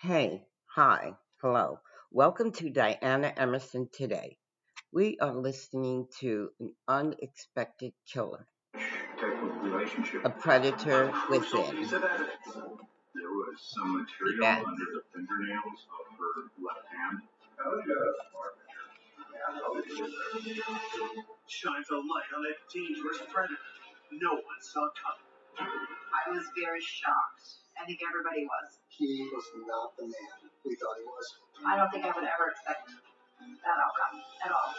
Hey, hi, hello. Welcome to Diana Emerson Today. We are listening to an unexpected killer, Type of relationship. a predator Crucial piece within. of evidence. There was some material Yes. under the fingernails of her left hand. Shines a light on a dangerous predator no one saw coming. I was very shocked. I think everybody was. He was not the man we thought he was. I don't think I would ever expect that outcome at all.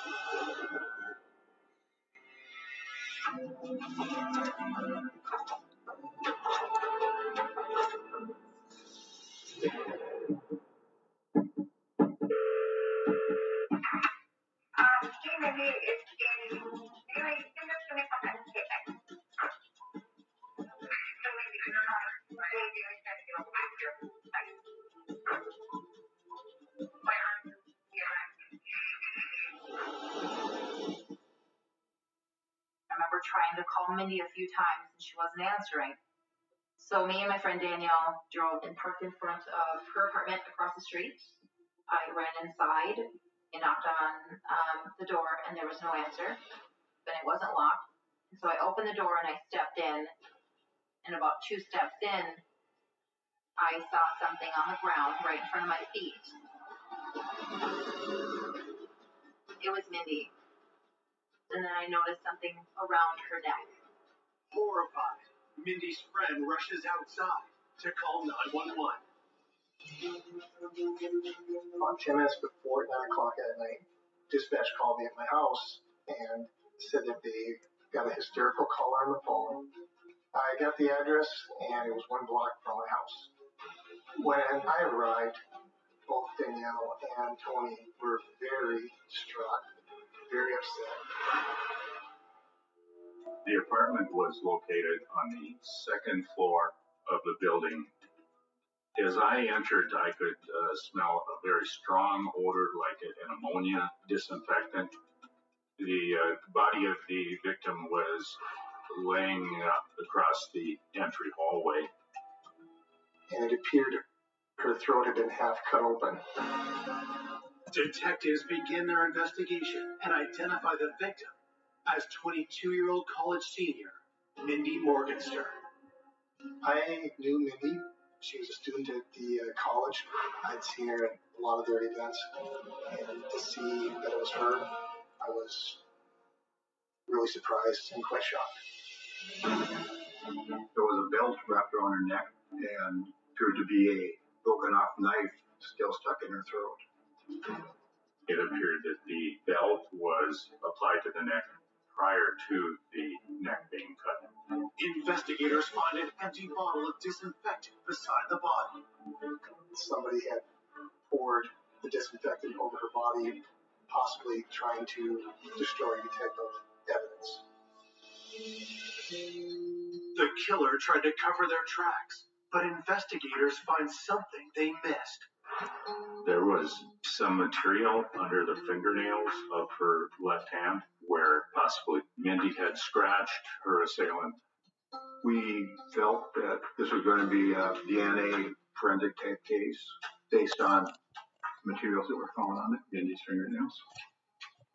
I remember trying to call Mindy a few times and she wasn't answering. So me and my friend Danielle drove and parked in front of her apartment across the street. I ran inside and knocked on the door and there was no answer. Then it wasn't locked. So I opened the door and I stepped in. And about two steps in, I saw something on the ground right in front of my feet. It was Mindy. And then I noticed something around her neck. Horrified, Mindy's friend rushes outside to call 911. About 10 minutes before 9 o'clock at night, dispatch called me at my house and said that they got a hysterical caller on the phone. I got the address and it was 1 block from my house. When I arrived, both Danielle and Tony were very distraught, very upset. The apartment was located on the second floor of the building. As I entered, I could smell a very strong odor like an ammonia disinfectant. The body of the victim was laying across the entry hallway. And it appeared her throat had been half cut open. Detectives begin their investigation and identify the victim as 22-year-old college senior Mindy Morgenstern. I knew Mindy. She was a student at the college. I'd seen her at a lot of their events. And to see that it was her, I was really surprised and quite shocked. There was a belt wrapped around her neck and appeared to be a broken off knife still stuck in her throat. It appeared that the belt was applied to the neck prior to the neck being cut. Investigators find an empty bottle of disinfectant beside the body. Somebody had poured the disinfectant over her body, possibly trying to destroy any type of evidence. The killer tried to cover their tracks, but investigators find something they missed. There was some material under the fingernails of her left hand where possibly Mindy had scratched her assailant. We felt that this was going to be a DNA forensic type case based on materials that were found on Mindy's fingernails.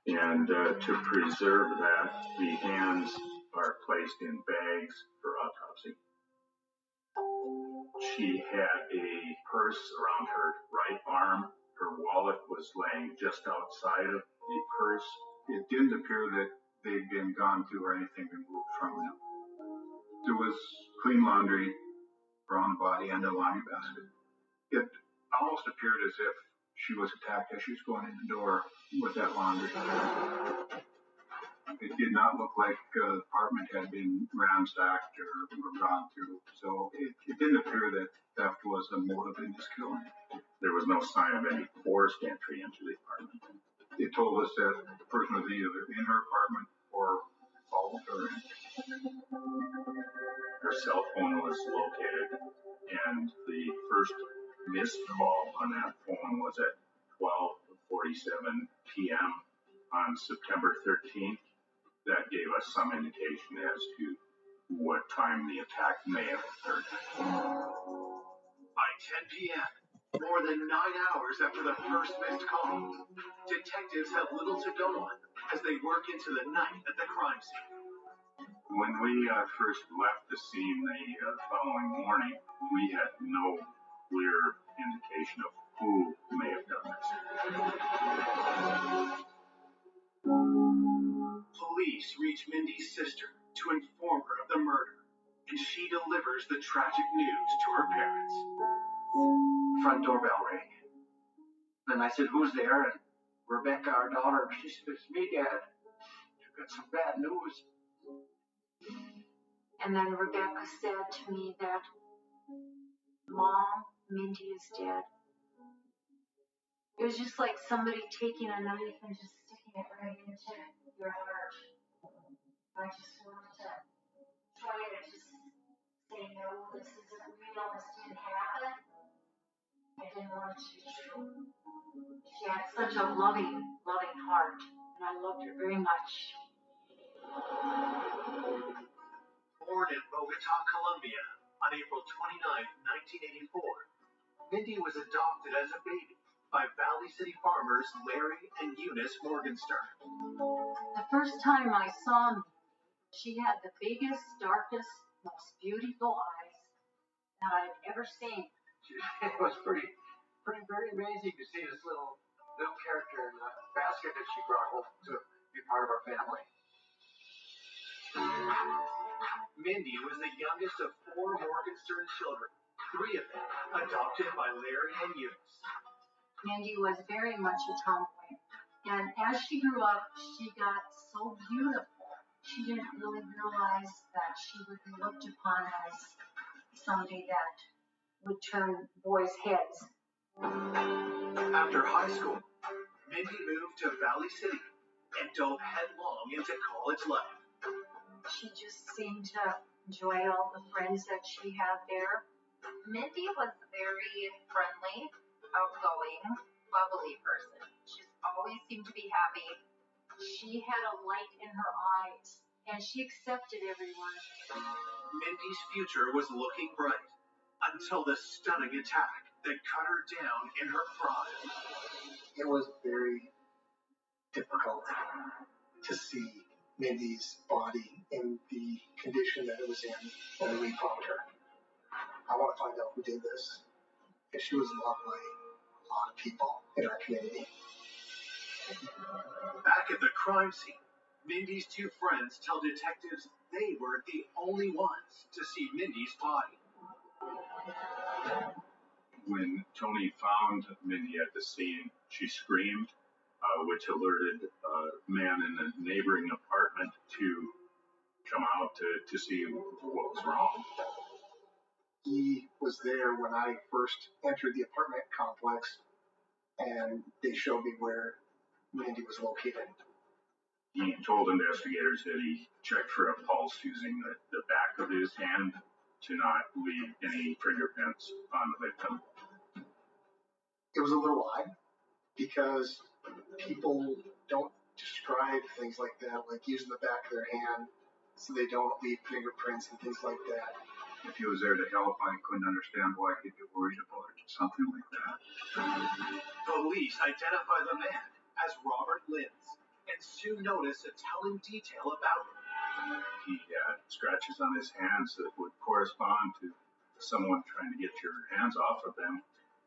And to preserve that, the hands are placed in bags for autopsy. She had a purse around her right arm. Her wallet was laying just outside of the purse. It didn't appear that they'd been gone through or anything removed from them. There was clean laundry around the body and a laundry basket. It almost appeared as if she was attacked as she was going in the door with that laundry. It did not look like the apartment had been ransacked or gone through, so it didn't appear that theft was a motive in this killing. There was no sign of any forced entry into the apartment. It told us that the person was either in her apartment or followed her in. Her cell phone was located, and the first missed call on that phone was at 12:47 p.m. on September 13th. That gave us some indication as to what time the attack may have occurred. By 10 p.m., More than 9 hours after the first missed call, detectives have little to go on as they work into the night at the crime scene. When we first left the scene the following morning, we had no clear indication of who may have done this. Police reach Mindy's sister to inform her of the murder, and she delivers the tragic news to her parents. Front doorbell rang. And I said, "Who's there?" And Rebecca, our daughter, she said, "It's me, Dad. You've got some bad news." And then Rebecca said to me that, "Mom, Mindy is dead." It was just like somebody taking a knife and just sticking it right into your heart. I just wanted to try to just say, no, this isn't real, this didn't happen. I didn't want it to be true. She had such a loving heart, and I loved her very much. Born in Bogota, Colombia on April 29, 1984, Mindy was adopted as a baby by Valley City farmers Larry and Eunice Morgenstern. The first time I saw Mindy, she had the biggest, darkest, most beautiful eyes that I've ever seen. It was very amazing to see this little character in the basket that she brought home to be part of our family. Mindy was the youngest of 4 Morgenstern children, 3 of them adopted by Larry and Eunice. Mindy was very much a tomboy, and as she grew up, she got so beautiful. She didn't really realize that she would be looked upon as somebody that would turn boys' heads. After high school, Mindy moved to Valley City and dove headlong into college life. She just seemed to enjoy all the friends that she had there. Mindy was a very friendly, outgoing, bubbly person. She always seemed to be happy. She had a light in her eyes, and she accepted everyone. Mindy's future was looking bright until the stunning attack that cut her down in her prime. It was very difficult to see Mindy's body in the condition that it was in when we found her. I want to find out who did this, because she was loved by a lot of people in our community. Back at the crime scene, Mindy's 2 friends tell detectives they weren't the only ones to see Mindy's body. When Tony found Mindy at the scene, she screamed, which alerted a man in the neighboring apartment to come out to see what was wrong. He was there when I first entered the apartment complex, and they showed me where Mindy was located. He told investigators that he checked for a pulse using the back of his hand to not leave any fingerprints on the victim. It was a little odd because people don't describe things like that, like using the back of their hand so they don't leave fingerprints and things like that. If he was there to help, I couldn't understand why he'd get worried about something like that. Police identify the man as Robert Linz and soon notice a telling detail about him. He had scratches on his hands that would correspond to someone trying to get your hands off of them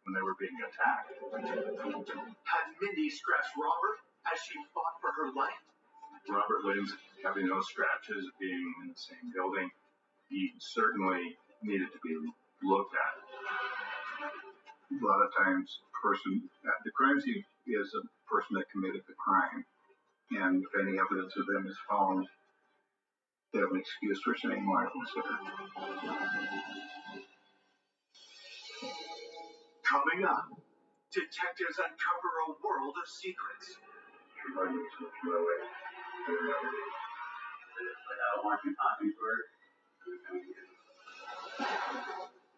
when they were being attacked. Had Mindy scratched Robert as she fought for her life? Robert Linz, having those scratches, being in the same building, he certainly needed to be looked at. A lot of times, the crime scene is a person that committed the crime, and if any evidence of them is found, they have an excuse for saying life considered. Coming up, detectives uncover a world of secrets. I don't want you talking to her.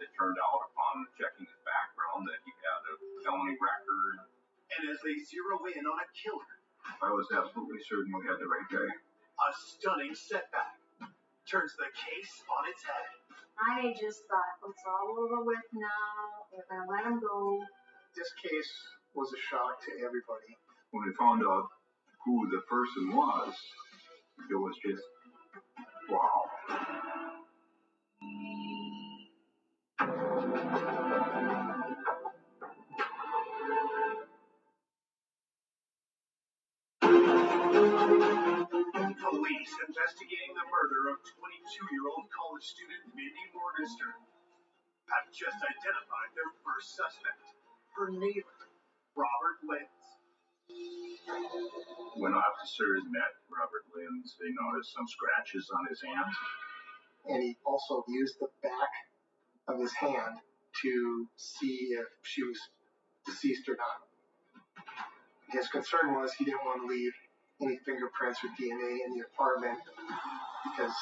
It turned out upon checking his background that he had a felony record. And as they zero in on a killer, I was absolutely certain we had the right guy. A stunning setback turns the case on its head. I just thought, it's all over with now. They're going to let him go. This case was a shock to everybody. When we found out who the person was, it was just, wow. Police investigating the murder of 22-year-old college student Mindy Morgenstern have just identified their first suspect, her neighbor, Robert Lenz. When officers met Robert Lenz, they noticed some scratches on his hands. And he also used the back of his hand to see if she was deceased or not. His concern was he didn't want to leave any fingerprints or DNA in the apartment because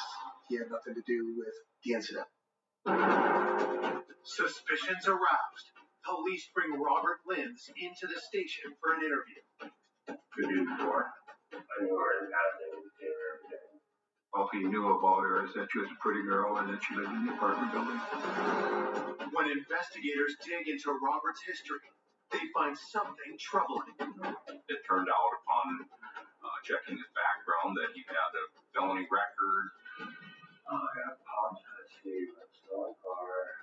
he had nothing to do with the incident. Suspicions aroused. Police bring Robert Lenz into the station for an interview. Good news, boy. All he knew about her is that she was a pretty girl and that she lived in the apartment building. When investigators dig into Robert's history, they find something troubling. It turned out upon checking his background that he had a felony record. Had pot, stolen car.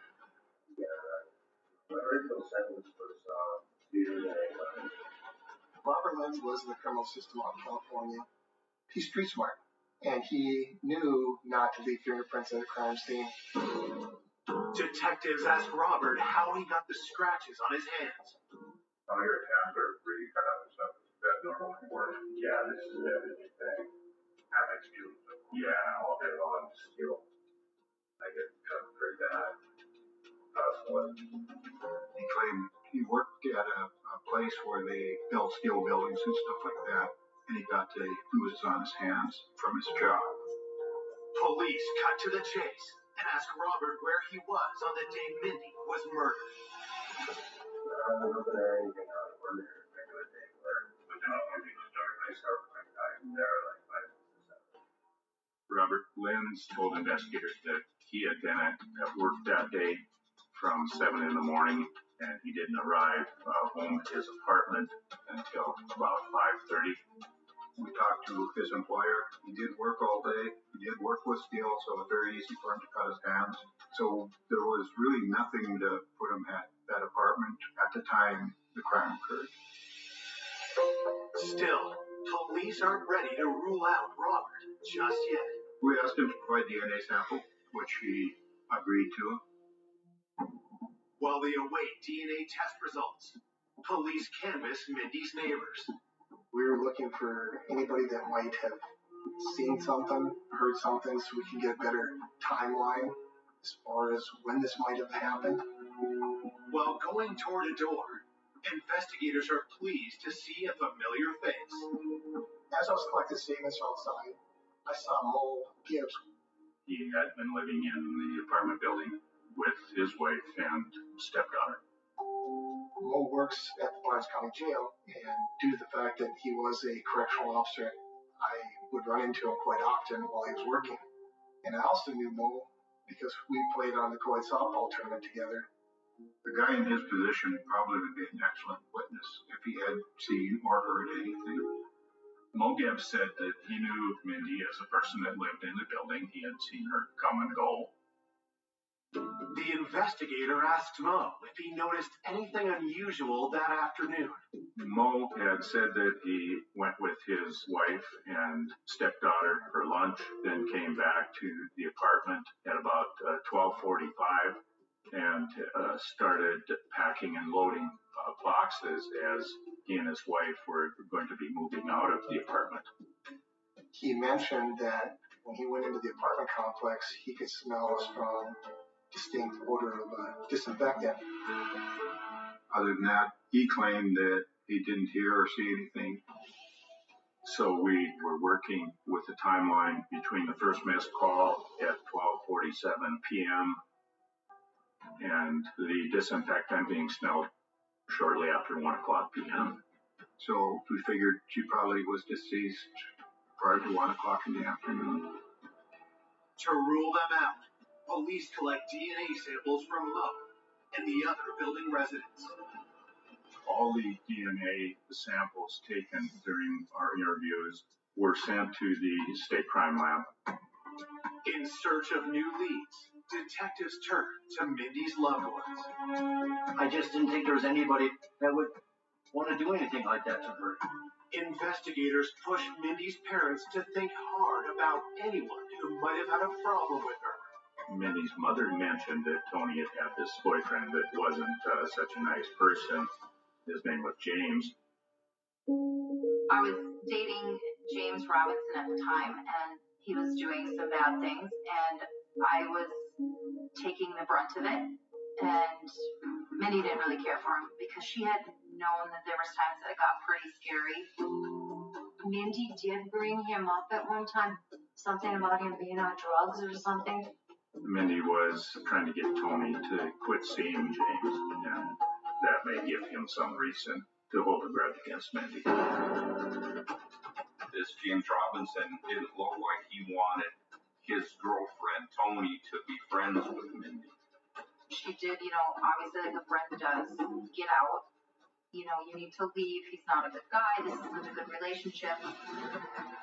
Robert Lenz was in the criminal system out in California. He's street smart, and he knew not to leave fingerprints at a crime scene. Detectives ask Robert how he got the scratches on his hands. Oh, your hands are really cut up and stuff. Is that normal work? Yeah, this is everything thing. That makes me, yeah, all day long, still. I get cut pretty bad. He claimed he worked at a place where they built steel buildings and stuff like that, and he got the bruises on his hands from his job. Police cut to the chase and ask Robert where he was on the day Mindy was murdered. I wasn't there anything on a regular day where, but then when we started, I started like there like 5 to 7. Robert Lenz told investigators that he had been at work that day from 7 in the morning, and he didn't arrive home at his apartment until about 5:30. We talked to his employer. He did work all day. He did work with steel, so it was very easy for him to cut his hands. So there was really nothing to put him at that apartment at the time the crime occurred. Still, police aren't ready to rule out Robert just yet. We asked him to provide DNA sample, which he agreed to. While they await DNA test results, police canvass Mindy's neighbors. We were looking for anybody that might have seen something, heard something, so we can get a better timeline as far as when this might have happened. While going door to door, investigators are pleased to see a familiar face. As I was collecting statements outside, I saw Mo Gibbs. He had been living in the apartment building with his wife and stepdaughter. Mo works at the Barnes County Jail, and due to the fact that he was a correctional officer, I would run into him quite often while he was working. And I also knew Mo because we played on the co-ed softball tournament together. The guy in his position probably would be an excellent witness if he had seen or heard anything. Mo Gibbs said that he knew Mindy as a person that lived in the building. He had seen her come and go. The investigator asked Mo if he noticed anything unusual that afternoon. Mo had said that he went with his wife and stepdaughter for lunch, then came back to the apartment at about 12:45 and started packing and loading boxes as he and his wife were going to be moving out of the apartment. He mentioned that when he went into the apartment complex, he could smell a strong, distinct odor of disinfectant. Other than that, he claimed that he didn't hear or see anything. So we were working with the timeline between the first missed call at 12:47 p.m. and the disinfectant being smelled shortly after 1 o'clock p.m. So we figured she probably was deceased prior to 1 o'clock in the afternoon. To rule them out, police collect DNA samples from Mo and the other building residents. All the DNA samples taken during our interviews were sent to the state crime lab. In search of new leads, detectives turn to Mindy's loved ones. I just didn't think there was anybody that would want to do anything like that to her. Investigators push Mindy's parents to think hard about anyone who might have had a problem with her. Mindy's mother mentioned that Tony had had this boyfriend that wasn't such a nice person. His name was James. I was dating James Robinson at the time, and he was doing some bad things, and I was taking the brunt of it. And Mindy didn't really care for him because she had known that there was times that it got pretty scary. Mindy did bring him up at one time, something about him being on drugs or something. Mindy was trying to get Tony to quit seeing James, and that may give him some reason to hold a grudge against Mindy. This James Robinson didn't look like he wanted his girlfriend Tony to be friends with Mindy. She did, obviously like a friend does, get out. You need to leave. He's not a good guy. This isn't a good relationship.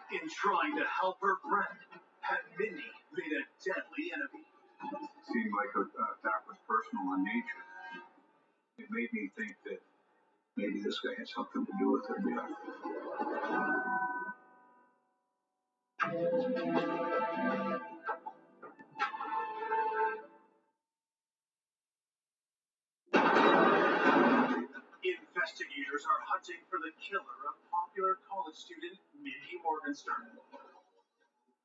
In trying to help her friend, had Mindy made a deadly enemy. It seemed like that was personal in nature. It made me think that maybe this guy had something to do with her death. Investigators are hunting for the killer of popular college student Mindy Morgenstern.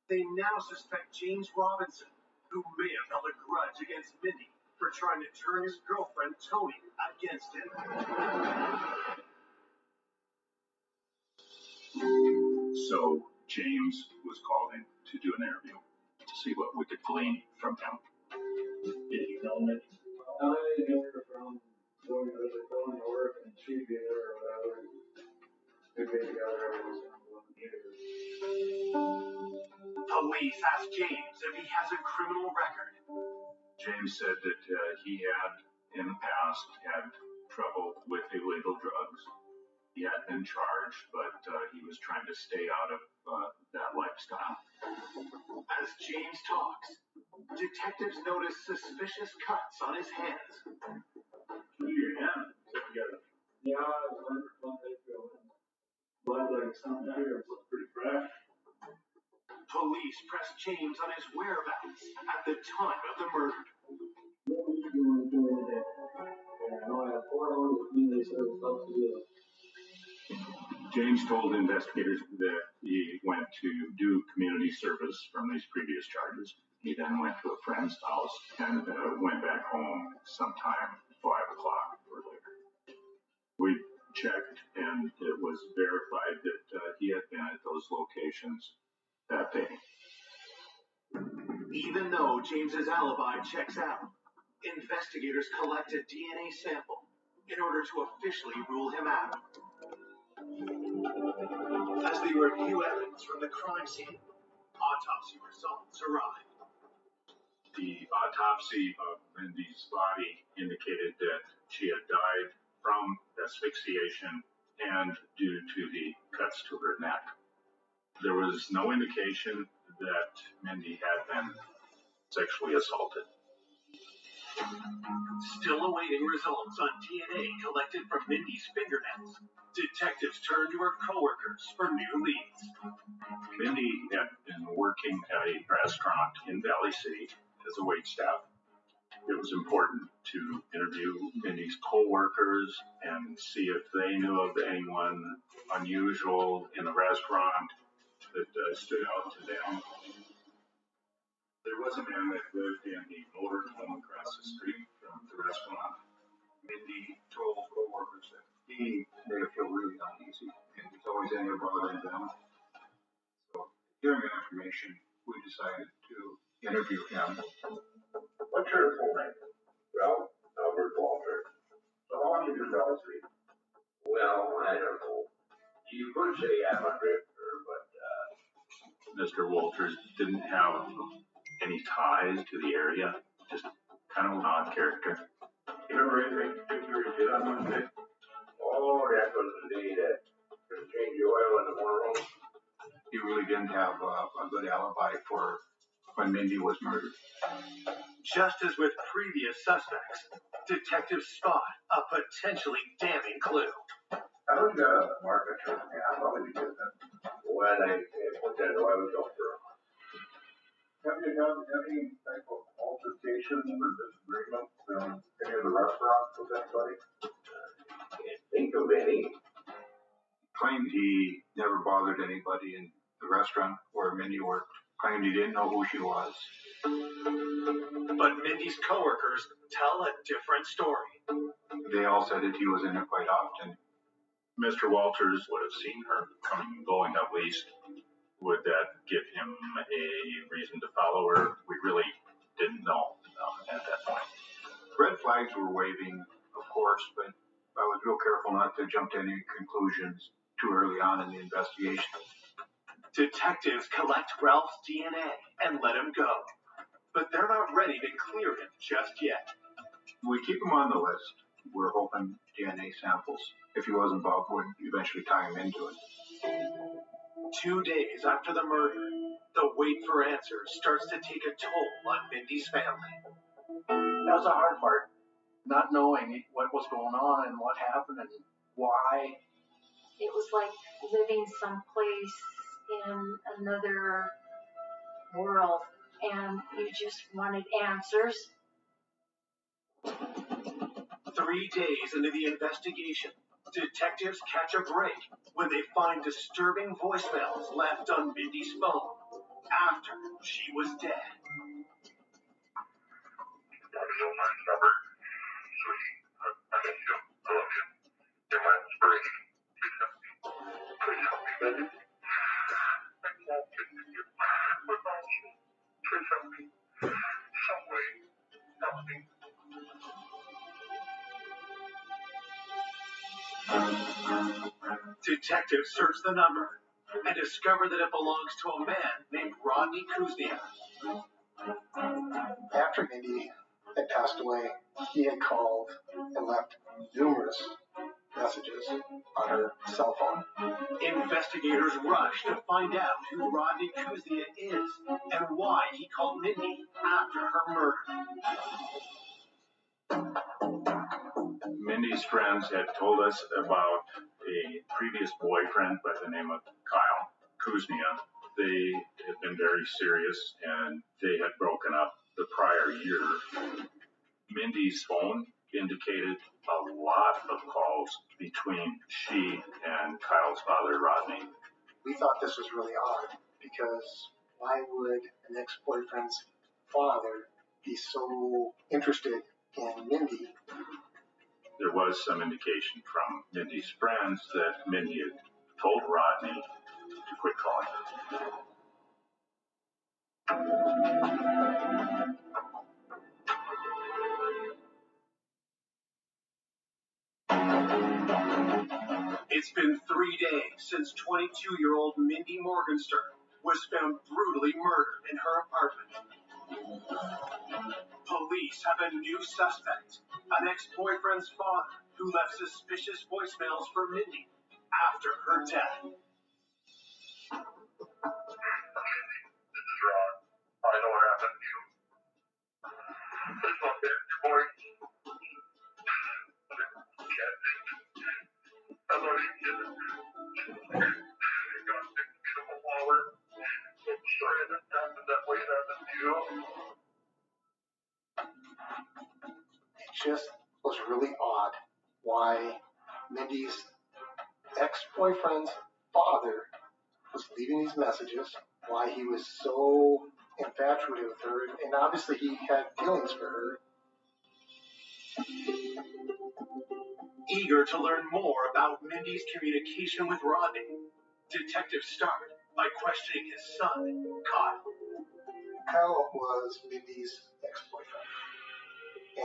They now suspect James Robinson, who may have held a grudge against Mindy for trying to turn his girlfriend Tony against him. So James was called in to do an interview to see what we could glean from him. Did he know Mindy? I knew her from going to the phone to work, and she'd be there or whatever. We'd be together every once in a while. Police ask James if he has a criminal record. James said that he had, in the past, had trouble with illegal drugs. He had been charged, but he was trying to stay out of that lifestyle. As James talks, detectives notice suspicious cuts on his hands. Look at your hand. Yeah, I was wondering what they feel. Blood like something here. It looks pretty fresh. Police press James on his whereabouts at the time of the murder. What were you doing during the day? I know I had 4 hours with me. They said it was supposed to do it. James told investigators that he went to do community service from these previous charges. He then went to a friend's house and went back home sometime 5 o'clock or later. We checked, and it was verified that he had been at those locations that day. Even though James's alibi checks out, investigators collect a DNA sample in order to officially rule him out. As they review evidence from the crime scene, autopsy results arrive. The autopsy of Mindy's body indicated that she had died from asphyxiation and due to the cuts to her neck. There was no indication that Mindy had been sexually assaulted. Still awaiting results on DNA collected from Mindy's fingernails, detectives turn to her coworkers for new leads. Mindy had been working at a restaurant in Valley City as a waitstaff. It was important to interview Mindy's coworkers and see if they knew of anyone unusual in the restaurant that stood out to them. There was a man that lived in the motor home across the street from the restaurant. Mindy told coworkers that he made her feel really uneasy, and he's always in there bothering them. So, hearing that information, we decided to interview him. What's your full name? Well, Albert Walter. So how long have you been in Valley Street? Well, I don't know. You could say I'm a drifter, but Mr. Walters didn't have any ties to the area, just kind of an odd character. you remember anything particular you did on Monday? Oh, Oh, that was the day that could change the oil in the motorhome. He really didn't have a good alibi for when Mindy was murdered. Just as with previous suspects, detectives spot a potentially damning clue. I don't got a market trip. Yeah, I'll probably be good then. When I put that oil filter on. Have you had any type of altercation or disagreement in any of the restaurants with anybody? Can't think of any. Claimed he never bothered anybody in the restaurant where Mindy worked. Claimed he didn't know who she was. But Mindy's coworkers tell a different story. They all said that he was in it quite often. Mr. Walters would have seen her coming and going at least. Would that give him a reason to follow her? We really didn't know at that point. Red flags were waving, of course, but I was real careful not to jump to any conclusions too early on in the investigation. Detectives collect Ralph's DNA and let him go. But they're not ready to clear him just yet. We keep him on the list. We're hoping DNA samples, if he was involved, would eventually tie him into it. 2 days after the murder, the wait for answers starts to take a toll on Mindy's family. That was the hard part. Not knowing what was going on and what happened and why. It was like living someplace in another world, and you just wanted answers. 3 days into the investigation, detectives catch a break when they find disturbing voicemails left on Mindy's phone after she was dead. That is a nice number. Sweetie, I miss you. I love you. Your mind's breaking. Please help me, baby. I can't get to you without you. Please help me. Some way. Help me. Detectives search the number and discover that it belongs to a man named Rodney Kuznia. After Mindy had passed away, he had called and left numerous messages on her cell phone. Investigators rush to find out who Rodney Kuznia is and why he called Mindy after her murder. Mindy's friends had told us about a previous boyfriend by the name of Kyle Kuznia. They had been very serious and they had broken up the prior year. Mindy's phone indicated a lot of calls between she and Kyle's father, Rodney. We thought this was really odd because why would an ex-boyfriend's father be so interested in Mindy? There was some indication from Mindy's friends that Mindy had told Rodney to quit calling her. It's been 3 days since 22-year-old Mindy Morgenstern was found brutally murdered in her apartment. Police have a new suspect, an ex-boyfriend's father who left suspicious voicemails for Mindy after her death. This is Ron. I know what happened to you. Please don't get your voice. Can't think. I love you, kid. You got 6 beautiful flowers. I'm sorry that happened that way. It happened to you. It just was really odd why Mindy's ex-boyfriend's father was leaving these messages, why he was so infatuated with her, and obviously he had feelings for her. Eager to learn more about Mindy's communication with Rodney, detectives start by questioning his son, Kyle. Kyle was Mindy's ex-boyfriend,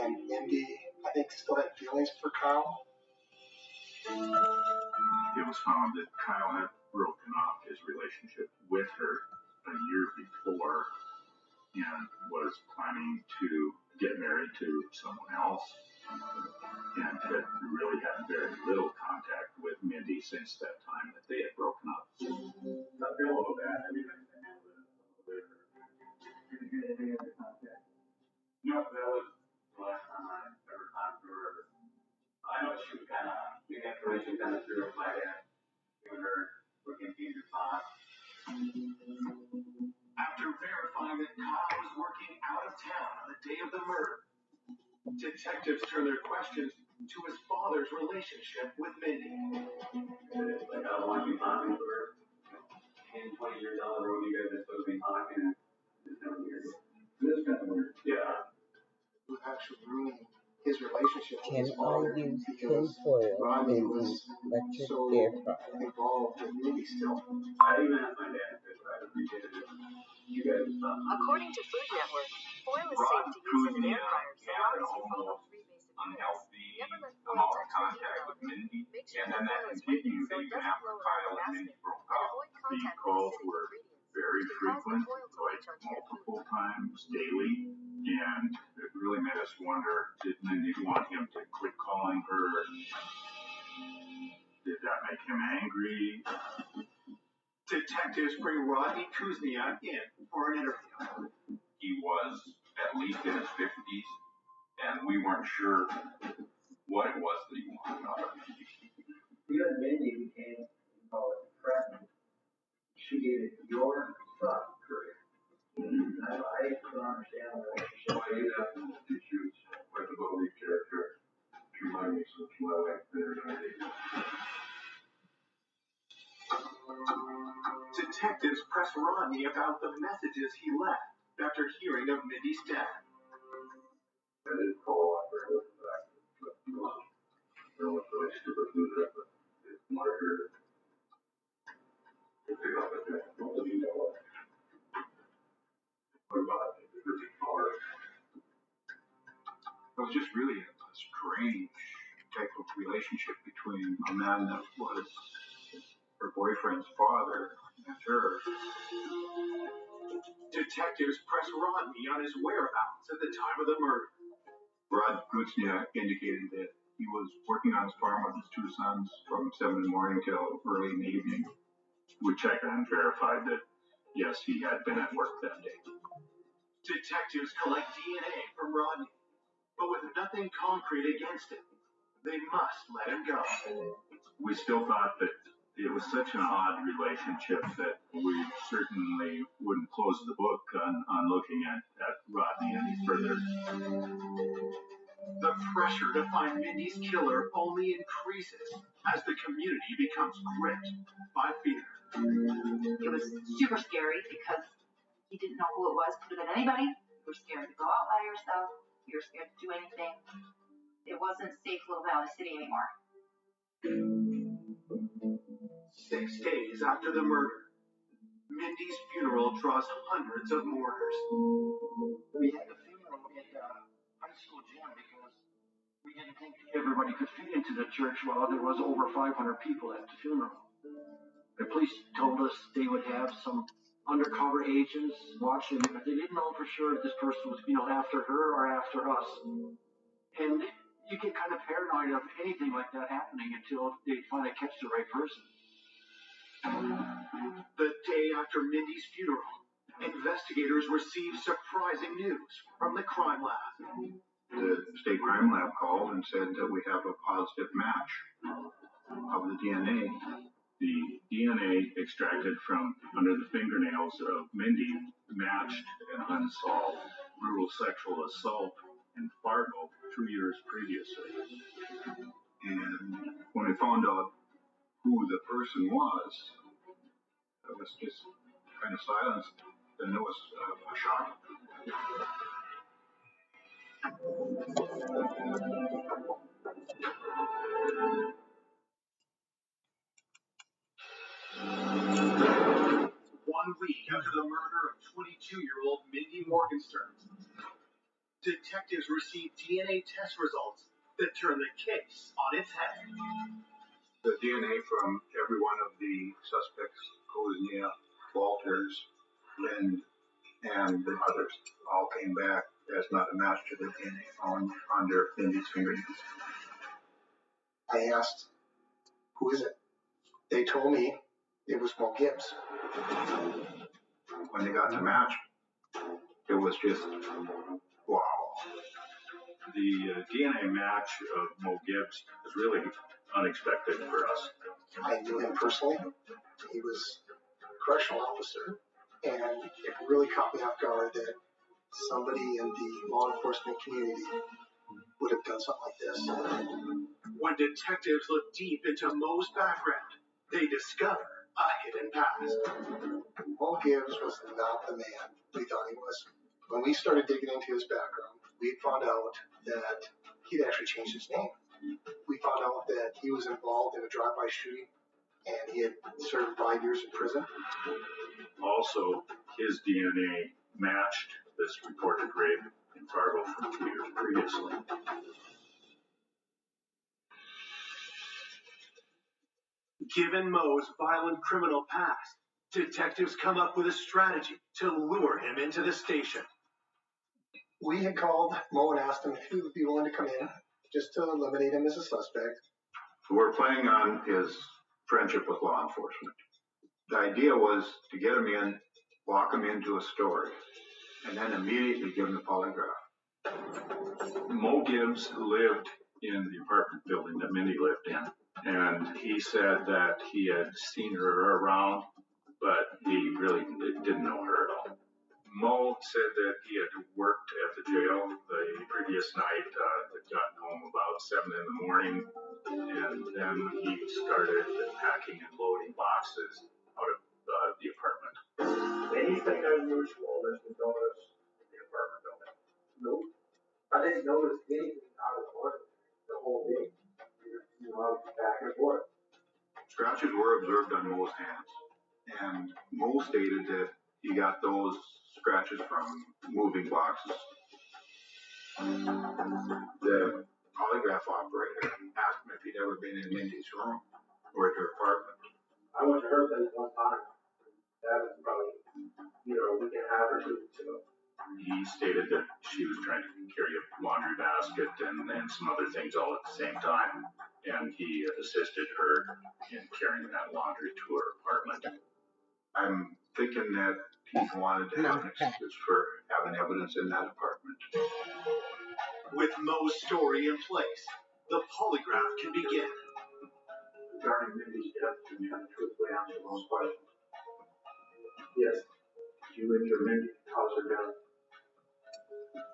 and Mindy, I think, still had feelings for Kyle. It was found that Kyle had broken off his relationship with her a year before and was planning to get married to someone else. And had really had very little contact with Mindy since that time that they had broken up. I feel a little bad. I mean, I handled it a little bit. Did you get any other contact? No, that was the last time I ever talked to her. I know she was kind of, the information kind of threw my dad. Giving her looking into thought. After verifying that Kyle was working out of town on the day of the murder, detectives turned their questions to his father's relationship with Mindy. Like, I don't want to be talking to her. 10, 20 years down the road, you guys are supposed to be talking. It's kind of weird. It is kind of weird. Yeah. It was actually ruining his relationship with Can his I father use because tinfoil Rodney in was the electric so air fryer? involved with Mindy still. I even asked my dad if I appreciated it. You guys stop. According to Food Network, foil is safe to use in an air fryer so long as you follow 3 basic rules. Unhealthy Never let foil amount of touch your contact heat with element. Mindy, Make sure and the then that foil is weighted continued so it even doesn't after blow Kyle around the and Mindy basket. broke And up. avoid The contact with calls acidic were ingredients, very which can cause the frequent, foil to like leach onto your food. multiple times daily, and it really made us wonder, did Mindy want him to quit calling her? Did that make him angry? Detectives bring Rodney Kuzniak in for an interview. He was at least in his 50s, and we weren't sure what it was that he wanted out of Mindy. You and Mindy became, you call it, friends. She gave it your stuff, correct? I don't understand the relationship. I did have some issues with the belief character. She reminded me so much of my wife better than I did. Detectives press Rodney about the messages he left after hearing of Mindy's death. I didn't follow up very well with that. I don't know if really stupid to do that, but it's marker to pick up at that. What do you know? What about it? It's really hard. It was just really a strange type of relationship between a man that was her boyfriend's father and her. Detectives press Rodney on his whereabouts at the time of the murder. Rod Kuzniak indicated that he was working on his farm with his two sons from 7 in the morning till early in the evening. We checked and verified that, yes, he had been at work that day. Detectives collect DNA from Rodney, but with nothing concrete against him, they must let him go. We still thought that it was such an odd relationship that we certainly wouldn't close the book on looking at Rodney any further. The pressure to find Mindy's killer only increases as the community becomes gripped by fear. It was super scary because you didn't know who it was, could have been anybody. You were scared to go out by yourself. You were scared to do anything. It wasn't safe Little Valley City anymore. 6 days after the murder, Mindy's funeral draws hundreds of mourners. We had the funeral at the high school gym because we didn't think everybody could fit into the church. Well, there was over 500 people at the funeral. The police told us they would have some undercover agents watching, but they didn't know for sure if this person was, after her or after us. And you get kind of paranoid of anything like that happening until they finally catch the right person. The day after Mindy's funeral, investigators receive surprising news from the crime lab. The state crime lab called and said that we have a positive match of the DNA. The DNA extracted from under the fingernails of Mindy matched an unsolved brutal sexual assault in Fargo 2 years previously. And when we found out who the person was, it was just kind of silence. Then there was a shock. One week after the murder of 22-year-old Mindy Morgenstern, detectives received DNA test results that turn the case on its head. The DNA from every one of the suspects, Kuzniak, Walters, Lind, and the others, all came back as not a match to the DNA found under Mindy's fingernails. I asked, who is it? They told me it was Mo Gibbs. When they got to match, it was just wow. The DNA match of Mo Gibbs was really unexpected for us. I knew him personally. He was a correctional officer, and it really caught me off guard that somebody in the law enforcement community would have done something like this. When detectives look deep into Mo's background, they discover a hidden past. Mo Gibbs was not the man we thought he was. When we started digging into his background, we found out that he'd actually changed his name. We found out that he was involved in a drive-by shooting, and he had served 5 years in prison. Also, his DNA matched this reported rape in Fargo from 2 years previously. Given Mo's violent criminal past, detectives come up with a strategy to lure him into the station. We had called Mo and asked him if he would be willing to come in, just to eliminate him as a suspect. We're playing on his friendship with law enforcement. The idea was to get him in, walk him into a story, and then immediately give him the polygraph. Mo Gibbs lived in the apartment building that Mindy lived in, and he said that he had seen her around, but he really didn't know her at all. Mo said that he had worked at the jail the previous night, had gotten home about 7 in the morning, and then he started packing and loading boxes out of the apartment. Anything unusual that you notice in the apartment building? Nope. I didn't notice anything out of the ordinary the whole day. You know, I was back and forth. Scratches were observed on Mo's hands, and Mo stated that he got those scratches from moving boxes. The polygraph operator asked him if he'd ever been in Mindy's room or at her apartment. I went to her place one time. That was probably, a week and a half or 2 weeks ago. He stated that she was trying to carry a laundry basket and some other things all at the same time, and he assisted her in carrying that laundry to her apartment. I'm thinking that he wanted to have an excuse for having evidence in that apartment. With Mo's story in place, the polygraph can begin. Regarding Mindy's death, can you truthfully answer most questions? Yes. Did you injure Mindy to cause her death?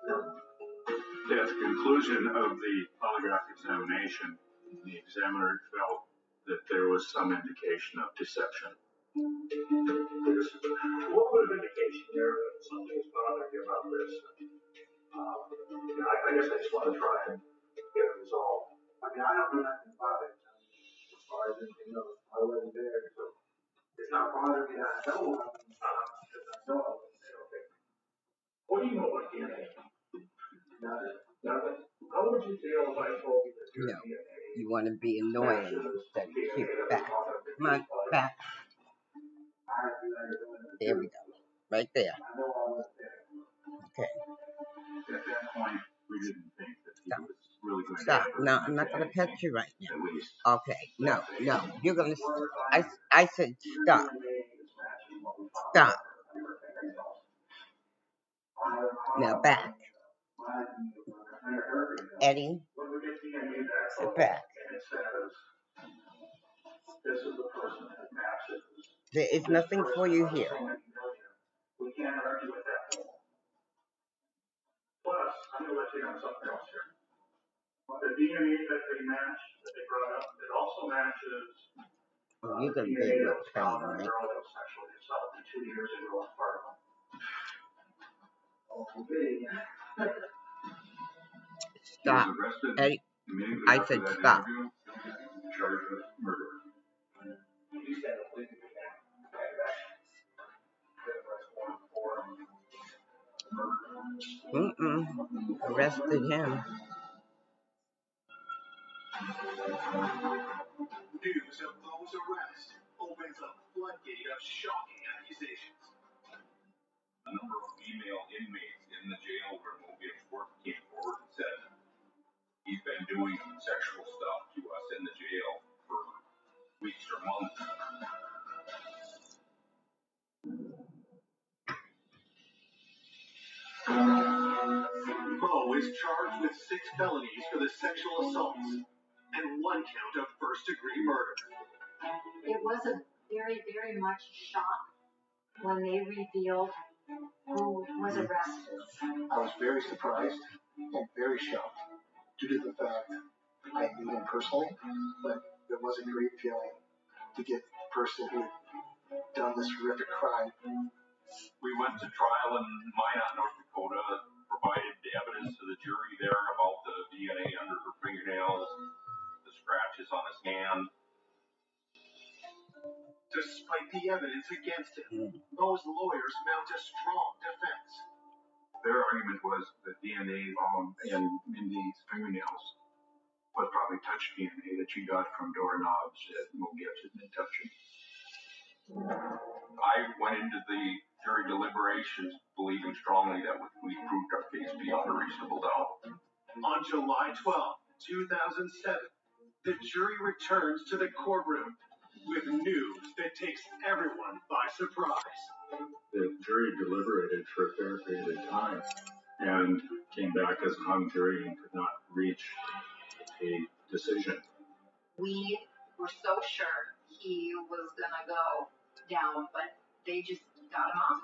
No. At the conclusion of the polygraph examination, the examiner felt that there was some indication of deception. What would have indication there that something's bothering you about this? I guess I just want to try and get it resolved. I mean, I don't know nothing about it. As far as anything else, I wasn't there, so it's not bothering me that I know of it. Because I know of it. Okay. What do you know about DNA? Nothing. How would you feel if I told you that your DNA? You want to be annoying, then keep back. Come on, back. There we go. Right there. Okay. At that point, we didn't think that he was really going to Stop. No, I'm not going to pet you right now. Okay. No. You're going to... I said stop. Stop. Now back. Eddie, sit back. There is nothing for you here. We can't argue with that. Plus, I'm going to let you know something else here. The DNA that they matched, that they brought up, it also matches You're going to be DNA in that was found on a pain, right? girl that was sexually assaulted 2 years ago in Fargo. Okay. Stop. Eddie, I said stop. Charged with murder. You said it was Arrested him. News of Mo's arrest opens a floodgate of shocking accusations. A number of female inmates in in the jail where Mo Gibbs worked came forward and said he's been doing sexual stuff to us in the jail for weeks or months. Mo is charged with 6 felonies for the sexual assaults and 1 count of first-degree murder. It was a very, very much shock when they revealed who was arrested. I was very surprised and very shocked due to the fact I knew him personally, but it was a great feeling to get the person who had done this horrific crime. We went to trial in Minot, North Dakota, provided evidence to the jury there about the DNA under her fingernails, the scratches on his hand. Despite the evidence against him, Mo's lawyers mount a strong defense. Their argument was that DNA found in Mindy's fingernails was probably touch DNA that she got from doorknobs that Mo Gibbs had been touching. I went into the jury deliberations believing strongly that we proved our case beyond a reasonable doubt. On July 12, 2007, the jury returns to the courtroom with news that takes everyone by surprise. The jury deliberated for a fair period of time and came back as a hung jury and could not reach a decision. We were so sure he was gonna go down, but they just got him off.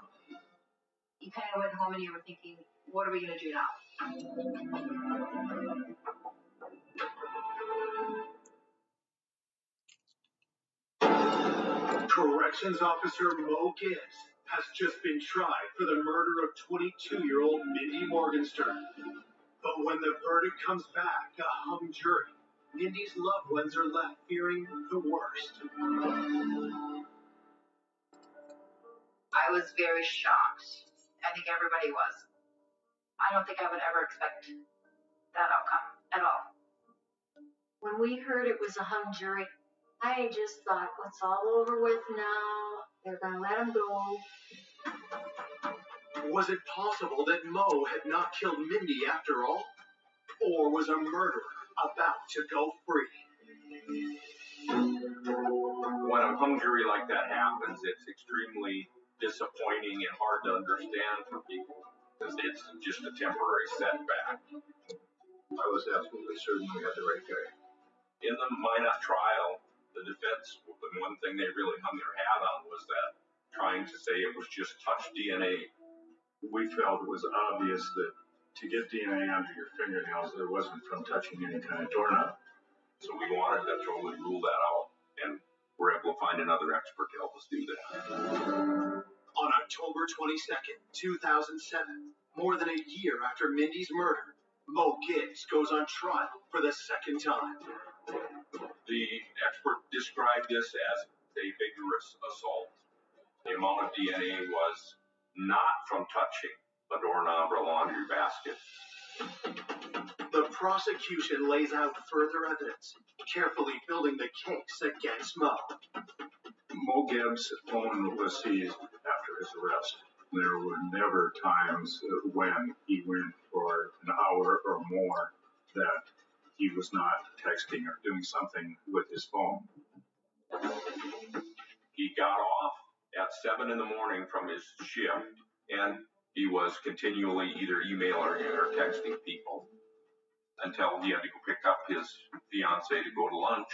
You kind of went home and you were thinking, what are we gonna do now? Corrections Officer Mo Gibbs has just been tried for the murder of 22-year-old Mindy Morgenstern. But when the verdict comes back, a hung jury, Mindy's loved ones are left fearing the worst. I was very shocked. I think everybody was. I don't think I would ever expect that outcome at all. When we heard it was a hung jury, I just thought, it's all over with now. They're going to let him go. Was it possible that Mo had not killed Mindy after all? Or was a murderer about to go free? When a hung jury like that happens, it's extremely disappointing and hard to understand for people because it's just a temporary setback. I was absolutely certain we had the right guy. In the Minot trial, the defense, the one thing they really hung their hat on was that trying to say it was just touch DNA. We felt it was obvious that to get DNA under your fingernails, it wasn't from touching any kind of doorknob. So we wanted to totally rule that out, and we're able to find another expert to help us do that. On October 22nd, 2007, more than a year after Mindy's murder, Mo Gibbs goes on trial for the second time. The expert described this as a vigorous assault. The amount of DNA was not from touching a doorknob or a laundry basket. The prosecution lays out further evidence, carefully building the case against Mo. Mo Gibbs' phone was seized after his arrest. There were never times when he went for an hour or more that he was not texting or doing something with his phone. He got off at 7 in the morning from his shift, and he was continually either emailing or texting people until he had to go pick up his fiancée to go to lunch.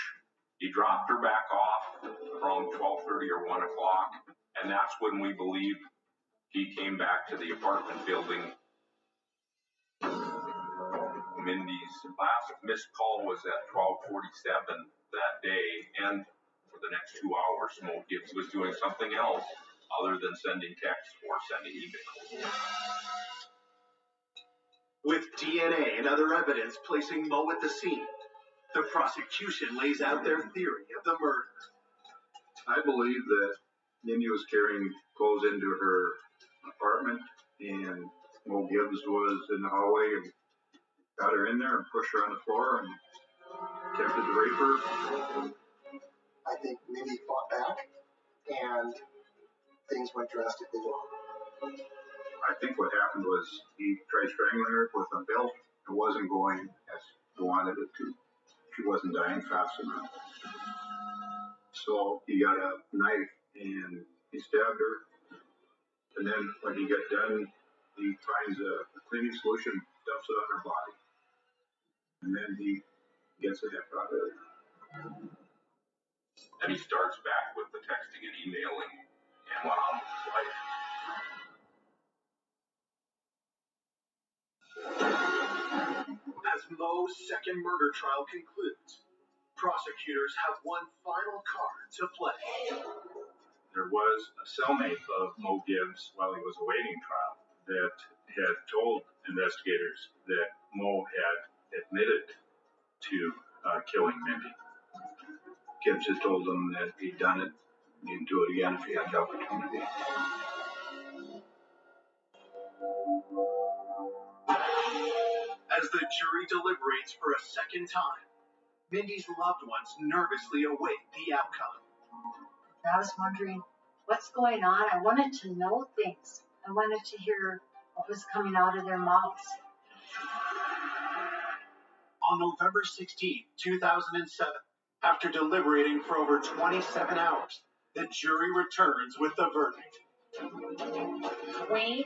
He dropped her back off around 12:30 or 1 o'clock, and that's when we believe he came back to the apartment building. Mindy's last missed call was at 12:47 that day, and for the next 2 hours, Mo Gibbs was doing something else other than sending texts or sending emails. With DNA and other evidence placing Mo at the scene, the prosecution lays out their theory of the murder. I believe that Mindy was carrying clothes into her apartment, and Mo Gibbs was in the hallway and got her in there and pushed her on the floor and attempted to rape her. I think Mindy fought back, and things went drastically wrong. I think what happened was he tried strangling her with a belt. It wasn't going as he wanted it to. She wasn't dying fast enough. So he got a knife and he stabbed her. And then when he got done, he finds a cleaning solution, dumps it on her body. And then he gets the heck out of it. And he starts back with the texting and emailing and went on with his life. As Mo's second murder trial concludes, prosecutors have one final card to play. There was a cellmate of Mo Gibbs while he was awaiting trial that had told investigators that Mo had admitted to killing Mindy. Gibbs had told them that he'd done it, he'd do it again if he had the opportunity. As the jury deliberates for a second time, Mindy's loved ones nervously await the outcome. I was wondering what's going on. I wanted to know things. I wanted to hear what was coming out of their mouths. On November 16, 2007, after deliberating for over 27 hours, the jury returns with the verdict. We,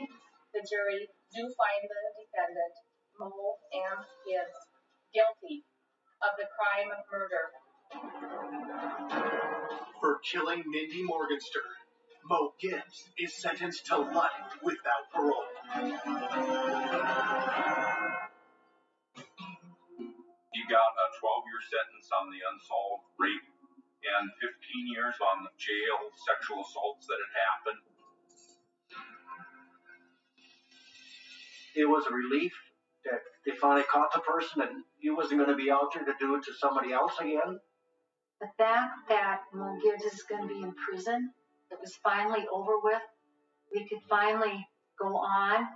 the jury, do find the defendant, Mo M. Gibbs, guilty of the crime of murder. For killing Mindy Morgenstern, Mo Gibbs is sentenced to life without parole. He got a 12-year sentence on the unsolved rape and 15 years on the jail sexual assaults that had happened. It was a relief that they finally caught the person and he wasn't going to be out there to do it to somebody else again. The fact that Mo Gibbs is going to be in prison, it was finally over with. We could finally go on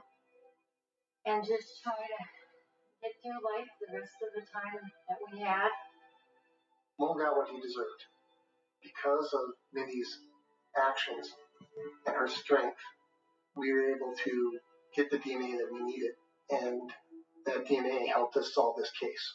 and just try to get through life the rest of the time that we had. Mo got what he deserved. Because of Mindy's actions and her strength, we were able to get the DNA that we needed, and that DNA helped us solve this case.